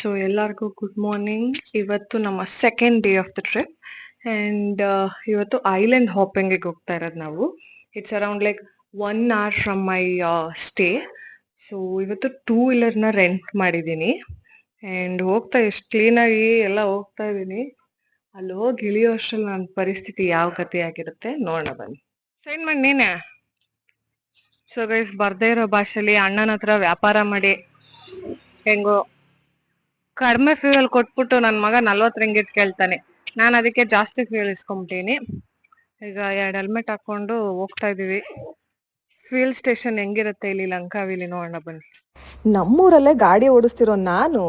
So ಎಲ್ಲರಿಗೂ good morning. ಇವತ್ತು ನಮ್ಮ second day of the trip and ಇವತ್ತು ಐಲ್ಯಾಂಡ್ ಹಾಪಿಂಗಿಗೆ ಹೋಗ್ತಾ ಇರೋದು ನಾವು. It's around like 1 hour from my stay. So ಇವತ್ತು 2 wheelerನ ರೆಂಟ್ ಮಾಡಿದ್ದೀನಿ ಆ್ಯಂಡ್ ಹೋಗ್ತಾ ಎಷ್ಟು ಕ್ಲೀನಾಗಿ ಎಲ್ಲ ಹೋಗ್ತಾ ಇದ್ದೀನಿ. ಅಲ್ಲಿ ಹೋಗಿ ಇಳಿಯೋ ಅಷ್ಟರಲ್ಲಿ ನನ್ನ ಪರಿಸ್ಥಿತಿ ಯಾವ ಗತಿ ಆಗಿರುತ್ತೆ ನೋಡೋಣ ಬನ್ನಿ. ಸೈನ್ ಮಾಡಿ ನೀನೆ. ಸೊ ಗೈಸ್, ಬರ್ದೇ ಇರೋ ಭಾಷೆಲಿ ಅಣ್ಣನ ಹತ್ರ ವ್ಯಾಪಾರ ಮಾಡಿ ಹೆಂಗೋ ಕಡಿಮೆ ಫ್ಯೂಯಲ್ ಕೊಟ್ಬಿಟ್ಟು ನನ್ನ ಮಗ 40 ರಿಂಗಿಟ್ ಕೇಳ್ತಾನೆ. ನಾನು ಅದಕ್ಕೆ ಜಾಸ್ತಿ ಫ್ಯೂಯಲ್ ಇಸ್ಕೊಂಬಿಟ್ಟೀನಿ. ಈಗ 2 ಹೆಲ್ಮೆಟ್ ಹಾಕೊಂಡು ಹೋಗ್ತಾ ಇದೀವಿ. ಫ್ಯೂಯಲ್ ಸ್ಟೇಷನ್ ಹೆಂಗಿರುತ್ತೆ ಇಲ್ಲಿ ಲಂಕಾವಿಲಿ ನೋಡೋಣ ಬನ್ನಿ. ನಮ್ಮೂರಲ್ಲೇ ಗಾಡಿ ಓಡಿಸ್ತಿರೋ ನಾನು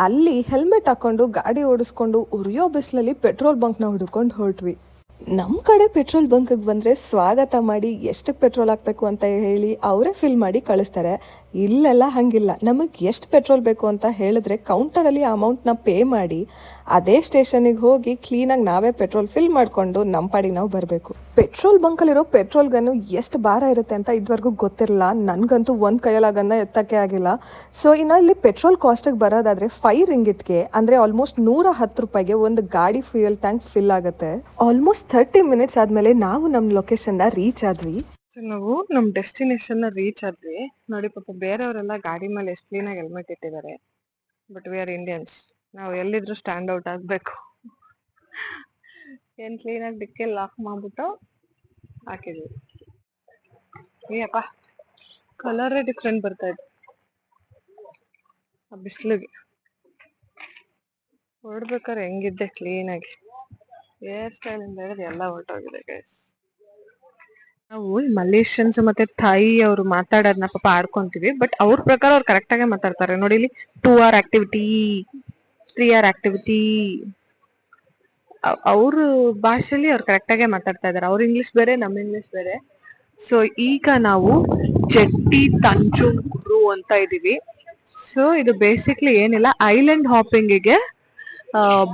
ಅಲ್ಲಿ ಹೆಲ್ಮೆಟ್ ಹಾಕೊಂಡು ಗಾಡಿ ಓಡಿಸ್ಕೊಂಡು ಉರಿಯೋ ಬಿಸಿಲಲ್ಲಿ ಪೆಟ್ರೋಲ್ ಬಂಕ್ನ ಹುಡ್ಕೊಂಡು ಹೊರಟ್ವಿ. ನಮ್ಮ ಕಡೆ ಪೆಟ್ರೋಲ್ ಬಂಕ್ಗೆ ಬಂದರೆ ಸ್ವಾಗತ ಮಾಡಿ ಎಷ್ಟಕ್ಕೆ ಪೆಟ್ರೋಲ್ ಹಾಕಬೇಕು ಅಂತ ಹೇಳಿ ಅವರೇ ಫಿಲ್ ಮಾಡಿ ಕಳಿಸ್ತಾರೆ. ಇಲ್ಲೆಲ್ಲ ಹಾಗಿಲ್ಲ. ನಮಗೆ ಎಷ್ಟು ಪೆಟ್ರೋಲ್ ಬೇಕು ಅಂತ ಹೇಳಿದ್ರೆ ಕೌಂಟರಲ್ಲಿ ಅಮೌಂಟ್ನ ಪೇ ಮಾಡಿ ಅದೇ ಸ್ಟೇಷನಿಗೆ ಹೋಗಿ ಕ್ಲೀನಾಗಿ ನಾವೇ ಪೆಟ್ರೋಲ್ ಫಿಲ್ ಮಾಡಿಕೊಂಡು ನಮ್ಮ ಪಾಡಿಗೆ ನಾವು ಬರಬೇಕು. ಪೆಟ್ರೋಲ್ ಬಂಕಲ್ಲಿರೋ ಪೆಟ್ರೋಲ್ ಗನ್ನು ಎಷ್ಟು ಭಾರ ಇರುತ್ತೆ ಅಂತ ಇದುವರೆಗೂ ಗೊತ್ತಿರಲಿಲ್ಲ. ನನಗಂತೂ ಒಂದು ಕೈಯಲ್ಲಾಗನ್ನ ಎತ್ತಕ್ಕೆ ಆಗಿಲ್ಲ. ಸೊ ಇನ್ನು ಇಲ್ಲಿ ಪೆಟ್ರೋಲ್ ಕಾಸ್ಟಿಗೆ ಬರೋದಾದರೆ 5 ರಿಂಗಿಟ್ಗೆ ಅಂದರೆ ಆಲ್ಮೋಸ್ಟ್ 110 ರೂಪಾಯಿಗೆ ಒಂದು ಗಾಡಿ ಫ್ಯೂಯಲ್ ಟ್ಯಾಂಕ್ ಫಿಲ್ ಆಗುತ್ತೆ. ಆಲ್ಮೋಸ್ಟ್ 30 ಮಿನಿಟ್ಸ್ ಆದಮೇಲೆ ನಾವು ನಮ್ಮ ಲೊಕೇಶನ್ನ ರೀಚ್ ಆದ್ವಿ. ನಾವು ನಮ್ಮ ಡೆಸ್ಟಿನೇಷನ್ನ ರೀಚ್ ಆದ್ವಿ. ನೋಡಿ ಪಾಪ ಬೇರೆಯವರೆಲ್ಲ ಗಾಡಿ ಮೇಲೆ ಎಷ್ಟು ಕ್ಲೀನಾಗಿ ಹೆಲ್ಮೆಟ್ ಇಟ್ಟಿದ್ದಾರೆ. ಬಟ್ ವಿ ಆರ್ ಇಂಡಿಯನ್ಸ್, ನಾವು ಎಲ್ಲಿದ್ರು ಸ್ಟ್ಯಾಂಡ್ ಔಟ್ ಆಗಬೇಕು. ಏನು ಕ್ಲೀನಾಗಿ ಡಿಕ್ಕಿ ಲಾಕ್ ಮಾಡ್ಬಿಟ್ಟು ಹಾಕಿದ್ವಿ. ಏಯಪ್ಪ, ಕಲರೇ ಡಿಫ್ರೆಂಟ್ ಬರ್ತಾ ಇದೆ ಆ ಬಿಸಿಲಿಗೆ. ಹೊರಡ್ಬೇಕಾದ್ರೆ ಹೆಂಗಿದ್ದೆ ಕ್ಲೀನಾಗಿ, ಹೇರ್ ಸ್ಟೈಲಿಂದ ಹಿಡಿದು ಎಲ್ಲ ಹೊರಟೋಗಿದೆ ಗೈಸ್. ನಾವು ಮಲೇಷಿಯನ್ಸ್ ಮತ್ತೆ ಥಾಯಿ ಅವರು ಮಾತಾಡೋದನ್ನ ಪಾಪ ಆಡ್ಕೊಂತೀವಿ. ಬಟ್ ಅವ್ರ ಪ್ರಕಾರ ಅವ್ರು ಕರೆಕ್ಟ್ ಆಗೇ ಮಾತಾಡ್ತಾರೆ. ನೋಡಿ ಇಲ್ಲಿ 2 hour ಆಕ್ಟಿವಿಟಿ, 3 hour ಆಕ್ಟಿವಿಟಿ, ಅವ್ರ ಭಾಷೆಲಿ ಅವ್ರು ಕರೆಕ್ಟ್ ಆಗೇ ಮಾತಾಡ್ತಾ ಇದಾರೆ. ಅವ್ರ ಇಂಗ್ಲಿಷ್ ಬೇರೆ, ನಮ್ಮ ಇಂಗ್ಲಿಷ್ ಬೇರೆ. ಸೊ ಈಗ ನಾವು ಜೆಟ್ಟಿ ತಂಜುಂಗ್ರು ಅಂತ ಇದೀವಿ. ಸೊ ಇದು ಬೇಸಿಕ್ಲಿ ಏನಿಲ್ಲ, ಐಲ್ಯಾಂಡ್ ಹಾಪಿಂಗಿಗೆ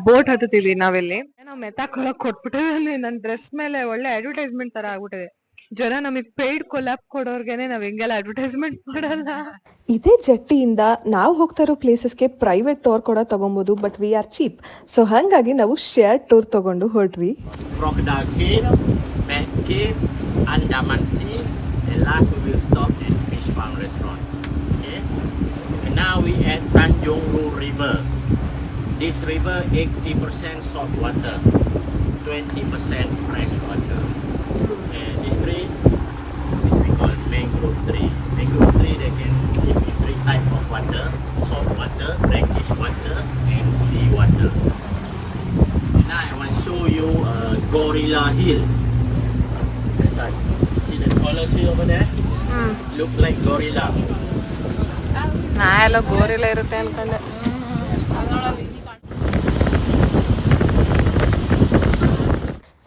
ಬೋಟ್ ಹತ್ತೀವಿ ನಾವಿಲ್ಲಿ. ನಾವು ಮೆತ್ತಾಕೊಳಕ್ ಕೊಟ್ಬಿಟ್ಟಿದ್ವಿ. ನನ್ನ ಡ್ರೆಸ್ ಮೇಲೆ ಒಳ್ಳೆ ಅಡ್ವರ್ಟೈಸ್ಮೆಂಟ್ ತರ ಆಗ್ಬಿಟ್ಟಿದೆ. ಜನ ನಮಗ್ ಪೇಯ್ಡ್ ಕೊಲಾಬ್ ಕೊಡೋರ್ಗೆನೆ ನಾವ್ ಹಿಂಗೆಲ್ಲ ಅಡ್ವರ್ಟೈಸ್ಮೆಂಟ್ ಮಾಡಲ್ಲ. ಇದೇ ಜಟ್ಟಿಯಿಂದ ನಾವು ಹೋಗ್ತಾ ಇರೋ ಪ್ಲೇಸಸ್ಗೆ ಪ್ರೈವೇಟ್ ಟೂರ್ ಕೂಡ ತಗೊಬೋದು. But we are cheap. So ಹಾಗಾಗಿ ನಾವು ಶೇರ್ ಟೂರ್ ತಗೊಂಡು ಹೊರಟ್ವಿ. Crocodile Cave, Bat Cave, Andaman Sea, and last we will stop at Fish Farm Restaurant. Okay, and now we at Tanjung Ru River. This river 80% salt water, 20% fresh water. And this tree is we call mangrove tree. Mangrove tree they can live in 3 types of water: salt water, brackish water, and sea water. And now I want to show you Gorilla Hill. That's right. See the colors here over there? Look like gorilla. ನಾ ಎಲ್ಲ gorilla ಇರುತ್ತೆ ಅನ್ಕೊಂಡೆ.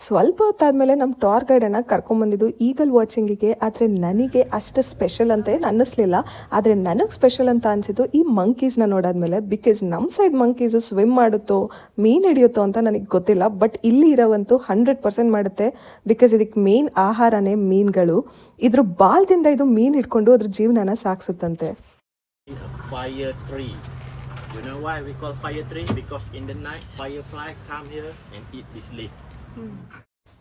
ಸ್ವಲ್ಪ ಹೊತ್ತಾದ್ಮೇಲೆ ನಮ್ಮ tour ಗೈಡನ್ನು ಕರ್ಕೊಂಬಂದಿದ್ದು eagle ವಾಚಿಂಗಿಗೆ. ಆದರೆ ನನಗೆ ಅಷ್ಟು special ಅಂತ ಏನು ಅನ್ನಿಸ್ಲಿಲ್ಲ. ಆದರೆ ನನಗೆ ಸ್ಪೆಷಲ್ ಅಂತ ಅನಿಸಿದ್ದು ಈ ಮಂಕೀಸ್ನ ನೋಡಾದ್ಮೇಲೆ. ಬಿಕಾಸ್ ನಮ್ಮ ಸೈಡ್ ಮಂಕೀಸು ಸ್ವಿಮ್ ಮಾಡುತ್ತೋ ಮೀನು ಹಿಡಿಯುತ್ತೋ ಅಂತ ನನಗೆ ಗೊತ್ತಿಲ್ಲ. ಬಟ್ ಇಲ್ಲಿ ಇರೋವಂತೂ 100% ಮಾಡುತ್ತೆ. ಬಿಕಾಸ್ ಇದಕ್ಕೆ ಮೇನ್ ಆಹಾರನೇ ಮೀನುಗಳು. ಇದ್ರ ಬಾಲ್ದಿಂದ ಇದು ಮೀನು ಹಿಡ್ಕೊಂಡು ಅದ್ರ ಜೀವನನ ಸಾಗಿಸುತ್ತಂತೆ. Fire tree. You know why we call fire tree? Because in the night firefly come here and eat this leaf.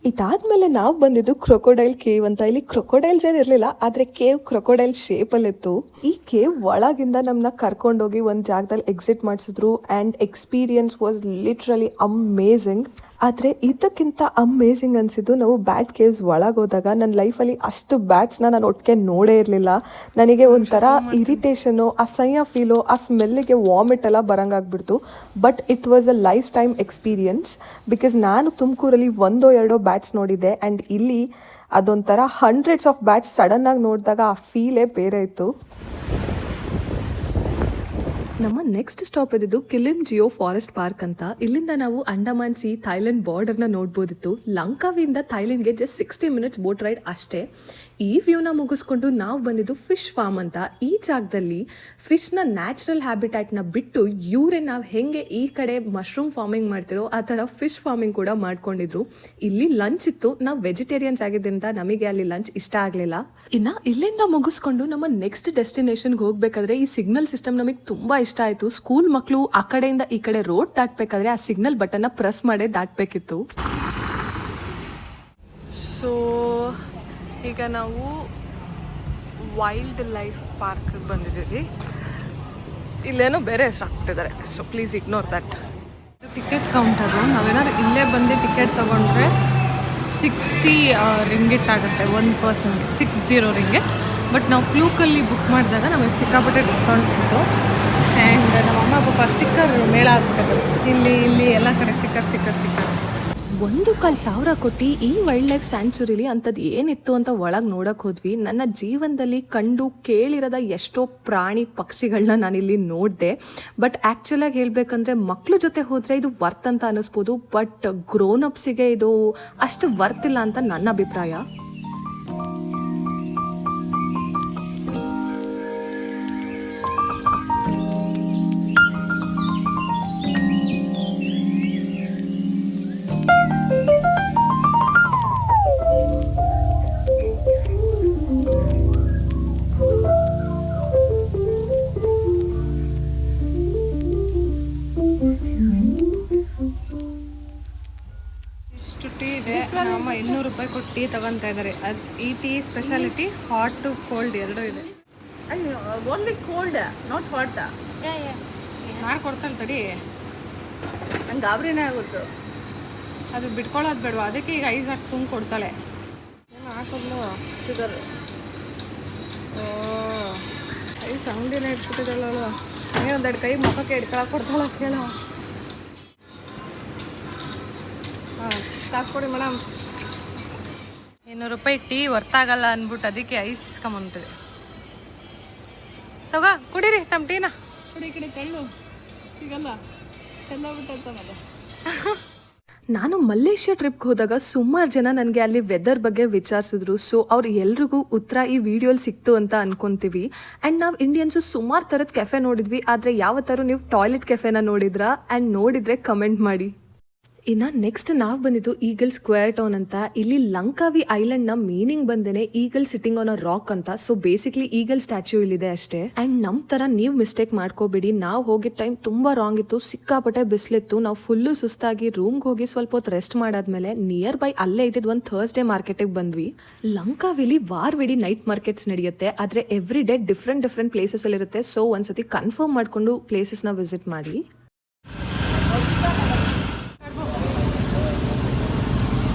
ಇದಾದ್ಮೇಲೆ ನಾವು ಬಂದಿದ್ದು ಕ್ರೊಕೊಡೈಲ್ ಕೇವ್ ಅಂತ. ಇಲ್ಲಿ ಕ್ರೊಕೊಡೈಲ್ಸ್ ಏನಿರಲಿಲ್ಲ, ಆದರೆ ಕೇವ್ ಕ್ರೊಕೊಡೈಲ್ ಶೇಪಲ್ಲಿತ್ತು. ಈ ಕೇವ್ ಒಳಗಿಂದ ನಮ್ಮನ್ನ ಕರ್ಕೊಂಡೋಗಿ ಒಂದು ಜಾಗದಲ್ಲಿ ಎಕ್ಸಿಟ್ ಮಾಡಿಸಿದ್ರು. And experience was literally amazing. ಆದರೆ ಇದಕ್ಕಿಂತ ಅಮೇಝಿಂಗ್ ಅನಿಸಿದ್ದು ನಾವು ಬ್ಯಾಟ್ ಕೇವ್ಸ್ ಒಳಗೆ ಹೋದಾಗ. ನನ್ನ ಲೈಫಲ್ಲಿ ಅಷ್ಟು ಬ್ಯಾಟ್ಸ್ನ ನಾನು ಒಟ್ಟಿಗೆ ನೋಡೇ ಇರಲಿಲ್ಲ. ನನಗೆ ಒಂಥರ ಇರಿಟೇಷನು, ಅಸಹ್ಯ ಫೀಲು, ಆ ಸ್ಮೆಲ್ಲಿಗೆ ವಾಮಿಟ್ ಎಲ್ಲ ಬರೋಂಗಾಗ್ಬಿಡ್ತು. But it was a lifetime experience. Because ನಾನು ತುಮಕೂರಲ್ಲಿ 1-2 ಬ್ಯಾಟ್ಸ್ ನೋಡಿದ್ದೆ. ಆ್ಯಂಡ್ ಇಲ್ಲಿ ಅದೊಂಥರ 100s ಆಫ್ ಬ್ಯಾಟ್ಸ್ ಸಡನ್ನಾಗಿ ನೋಡಿದಾಗ ಆ ಫೀಲೇ ಬೇರೆ ಇತ್ತು. ನಮ್ಮ ನೆಕ್ಸ್ಟ್ ಸ್ಟಾಪ್ ಇದ್ದಿದ್ದು ಕಿಲಿಮ್ ಜಿಯೋ ಫಾರೆಸ್ಟ್ ಪಾರ್ಕ್ ಅಂತ. ಇಲ್ಲಿಂದ ನಾವು ಅಂಡಮಾನ್ ಸಿ ಥೈಲ್ಯಾಂಡ್ ಬಾರ್ಡರ್ನ ನೋಡ್ಬೋದಿತ್ತು. ಲಂಕಾವಿಯಿಂದ ಥೈಲ್ಯಾಂಡ್ಗೆ ಜಸ್ಟ್ 60 ಮಿನಿಟ್ಸ್ ಬೋಟ್ ರೈಡ್ ಅಷ್ಟೇ. ಈ ವ್ಯೂನ ಮುಗಿಸ್ಕೊಂಡು ನಾವು ಬಂದಿದ್ದು ಫಿಶ್ ಫಾರ್ಮ್ ಅಂತ. ಈ ಜಾಗದಲ್ಲಿ ಫಿಶ್ನ ನ್ಯಾಚುರಲ್ ಹ್ಯಾಬಿಟ್ಯಾಟ್ನ ಬಿಟ್ಟು ಇವರೇ ನಾವು ಹೆಂಗೆ ಈ ಕಡೆ ಮಶ್ರೂಮ್ ಫಾರ್ಮಿಂಗ್ ಮಾಡ್ತಿರೋ ಆ ಥರ ಫಿಶ್ ಫಾರ್ಮಿಂಗ್ ಕೂಡ ಮಾಡ್ಕೊಂಡಿದ್ರು. ಇಲ್ಲಿ ಲಂಚ್ ಇತ್ತು. ನಾವು ವೆಜಿಟೇರಿಯನ್ಸ್ ಆಗಿದ್ದರಿಂದ ನಮಗೆ ಅಲ್ಲಿ ಲಂಚ್ ಇಷ್ಟ ಆಗಲಿಲ್ಲ. ಇನ್ನು ಇಲ್ಲಿಂದ ಮುಗಿಸ್ಕೊಂಡು ನಮ್ಮ ನೆಕ್ಸ್ಟ್ ಡೆಸ್ಟಿನೇಷನ್ಗೆ ಹೋಗ್ಬೇಕಾದ್ರೆ ಈ ಸಿಗ್ನಲ್ ಸಿಸ್ಟಮ್ ನಮಗೆ ತುಂಬ ಇಷ್ಟ ಆಯಿತು. ಸ್ಕೂಲ್ ಮಕ್ಕಳು ಆ ಕಡೆಯಿಂದ ಈ ಕಡೆ ರೋಡ್ ದಾಟಬೇಕಾದ್ರೆ ಆ ಸಿಗ್ನಲ್ ಬಟನ್ನ ಪ್ರೆಸ್ ಮಾಡೇ ದಾಟಬೇಕಿತ್ತು. ಸೊ ಈಗ ನಾವು ವೈಲ್ಡ್ ಲೈಫ್ ಪಾರ್ಕ್ಗೆ ಬಂದಿದ್ದೀವಿ. ಇಲ್ಲೇನೋ ಬೇರೆ ಹೆಸರು ಹಾಕ್ಬಿಟ್ಟಿದ್ದಾರೆ, so please ignore that. Ticket counter. ನಾವೇನಾದ್ರು ಇಲ್ಲೇ ಬಂದು ಟಿಕೆಟ್ ತೊಗೊಂಡ್ರೆ 60 ರಿಂಗಿಟ್ ಆಗುತ್ತೆ ಒಂದು ಪರ್ಸನ್ಗೆ, 60 ರಿಂಗಿಟ್. ಬಟ್ ನಾವು ಫ್ಲೂಕಲ್ಲಿ ಬುಕ್ ಮಾಡಿದಾಗ ನಮಗೆ ಸಿಕ್ಕಾಪಟ್ಟೆ ಡಿಸ್ಕೌಂಟ್ ಸಿಕ್ತು. ಆ್ಯಂಡ್ ನಮ್ಮಮ್ಮ ಪಾಪ ಸ್ಟಿಕ್ಕರ್ ಮೇಳ ಆಗ್ಬಿಟ್ಟಿದೆ. ಇಲ್ಲಿ ಎಲ್ಲ ಕಡೆ ಸ್ಟಿಕ್ಕರ್ 1,000 ಕೊಟ್ಟು ಈ ವೈಲ್ಡ್ ಲೈಫ್ ಸ್ಯಾಂಕ್ಚುರಿಲಿ ಅಂಥದ್ದು ಏನಿತ್ತು ಅಂತ ಒಳಗೆ ನೋಡಕ್ಕೆ ಹೋದ್ವಿ. ನನ್ನ ಜೀವನದಲ್ಲಿ ಕಂಡು ಕೇಳಿರದ ಎಷ್ಟೋ ಪ್ರಾಣಿ ಪಕ್ಷಿಗಳನ್ನ ನಾನಿಲ್ಲಿ ನೋಡಿದೆ. ಬಟ್ ಆ್ಯಕ್ಚುಲಾಗಿ ಹೇಳಬೇಕಂದ್ರೆ ಮಕ್ಳ ಜೊತೆ ಹೋದರೆ ಇದು ವರ್ತ್ ಅಂತ ಅನ್ನಿಸ್ಬೋದು. ಬಟ್ ಗ್ರೋನ್ ಅಪ್ಸಿಗೆ ಇದು ಅಷ್ಟು ವರ್ತ್ ಇಲ್ಲ ಅಂತ ನನ್ನ ಅಭಿಪ್ರಾಯ. ಟೀ ಇದೆ. ನಮ್ಮ 200 ರೂಪಾಯಿ ಕೊಟ್ಟು ಟೀ ತಗೊತಾ ಇದ್ದಾರೆ. ಅದು ಈ ಟೀ ಸ್ಪೆಷಾಲಿಟಿ ಹಾಟ್ ಕೋಲ್ಡ್ ಎರಡೂ ಇದೆ. Only cold, not hot. ಮಾಡ್ಕೊಡ್ತಾಳೆ ತಡಿ, ನಂಗೆ ಗಾಬರಿನೇ ಆಗುತ್ತೆ. ಅದು ಬಿಟ್ಕೊಳ್ಳೋದು ಬೇಡವಾ, ಅದಕ್ಕೆ ಈಗ ಐಸ್ ಹಾಕಿ ತುಂಬ ಕೊಡ್ತಾಳೆ. ಏನು ಹಾಕೋದ್ಲು ಶುಗರ್. ಐಸ್ ಅಂಗಡಿನೇ ಇಟ್ಬಿಟ್ಟಿದ್ದಾಳು. ಒಂದೆರಡು ಕೈ ಮುಖಕ್ಕೆ ಇಟ್ಕೊಳಕ್ಕೆ ಕೊಡ್ತಾಳ ಕೇಳ. ಕಾಸು ಕೊಡಿ ಮೇಡಮ್. 200 ರೂಪಾಯಿ ಟೀ ವರ್ತಾಗಲ್ಲ ಅಂದ್ಬಿಟ್ಟು ಅದಕ್ಕೆ ಐಸ್ ಇಸ್ಕೊಂಬಂತಿದೆ. ತಗೋ ಕುಡೀರಿ ತಮ್ಮ ಟೀನ. ಕುಡಿ ಕಡೆ ಕಳ್ಳು ಸಿಗಲ್ಲ, ಎಲ್ಲ ಬಿಟ್ಟಂತನಲ್ಲ. ನಾನು ಮಲೇಷ್ಯಾ ಟ್ರಿಪ್ಗೆ ಹೋದಾಗ ಸುಮಾರು ಜನ ನನಗೆ ಅಲ್ಲಿ ವೆದರ್ ಬಗ್ಗೆ ವಿಚಾರಿಸಿದ್ರು. ಸೊ ಅವ್ರು ಎಲ್ರಿಗೂ ಉತ್ತರ ಈ ವಿಡಿಯೋಲಿ ಸಿಕ್ತು ಅಂತ ಅನ್ಕೊಂತೀವಿ. ಆ್ಯಂಡ್ ನಾವು ಇಂಡಿಯನ್ಸು ಸುಮಾರು ಥರದ ಕೆಫೆ ನೋಡಿದ್ವಿ. ಆದರೆ ಯಾವ ಥರ ನೀವು ಟಾಯ್ಲೆಟ್ ಕೆಫೆನ ನೋಡಿದ್ರಾ? ಆ್ಯಂಡ್ ನೋಡಿದರೆ ಕಮೆಂಟ್ ಮಾಡಿ. ಇನ್ನು ನೆಕ್ಸ್ಟ್ ನಾವು ಬಂದಿದ್ದು ಈಗಲ್ ಸ್ಕ್ವೇರ್ ಟೌನ್ ಅಂತ. ಇಲ್ಲಿ ಲಂಕಾವಿ ಐಲ್ಯಾಂಡ್ನ ಮೀನಿಂಗ್ ಬಂದೇನೆ eagle sitting on a rock ಅಂತ. ಸೊ ಬೇಸಿಕ್ಲಿ ಈಗಲ್ ಸ್ಟ್ಯಾಚ್ಯೂ ಇಲ್ಲಿದೆ ಅಷ್ಟೇ. ಆ್ಯಂಡ್ ನಮ್ಮ ಥರ ನೀವು ಮಿಸ್ಟೇಕ್ ಮಾಡ್ಕೋಬೇಡಿ. ನಾವು ಹೋಗಿದ್ದ ಟೈಮ್ ತುಂಬ ರಾಂಗ್ ಇತ್ತು. ಸಿಕ್ಕಾಪಟ್ಟೆ ಬಿಸಿಲಿತ್ತು. ನಾವು ಫುಲ್ಲು ಸುಸ್ತಾಗಿ ರೂಮ್ಗೆ ಹೋಗಿ ಸ್ವಲ್ಪ ಹೊತ್ತು ರೆಸ್ಟ್ ಮಾಡಾದ್ಮೇಲೆ ನಿಯರ್ ಬೈ ಅಲ್ಲೇ ಇದ್ದಿದ್ದು ಒಂದು ಥರ್ಸ್ಡೇ ಮಾರ್ಕೆಟಿಗೆ ಬಂದ್ವಿ. ಲಂಕಾವಿಲಿ ವಾರವಿಡೀ ನೈಟ್ ಮಾರ್ಕೆಟ್ಸ್ ನಡೆಯುತ್ತೆ. ಆದರೆ ಎವ್ರಿ ಡೇ ಡಿಫ್ರೆಂಟ್ ಪ್ಲೇಸಸಲ್ಲಿ ಇರುತ್ತೆ. ಸೊ ಒಂದ್ಸತಿ ಕನ್ಫರ್ಮ್ ಮಾಡಿಕೊಂಡು ಪ್ಲೇಸಸ್ನ ವಿಸಿಟ್ ಮಾಡಿ.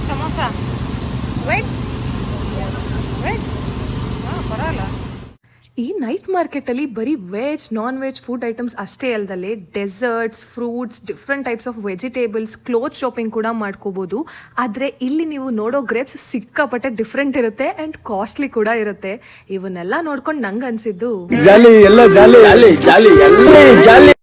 ಸಮೋಸ ವೆಜ್ ಬರಲ್ಲ. ಈ ನೈಟ್ ಮಾರ್ಕೆಟಲ್ಲಿ ಬರೀ veg non veg food items ಅಷ್ಟೇ ಅಲ್ಲದೆ deserts, fruits, different types of vegetables, cloth shopping ಕೂಡ ಮಾಡ್ಕೋಬೋದು. ಆದರೆ ಇಲ್ಲಿ ನೀವು ನೋಡೋ ಗ್ರೇಪ್ಸ್ ಸಿಕ್ಕಾಪಟ್ಟೆ ಡಿಫ್ರೆಂಟ್ ಇರುತ್ತೆ ಆ್ಯಂಡ್ ಕಾಸ್ಟ್ಲಿ ಕೂಡ ಇರುತ್ತೆ. ಇವನ್ನೆಲ್ಲ ನೋಡ್ಕೊಂಡು ನಂಗೆ ಅನಿಸಿದ್ದು ಜಾಲಿ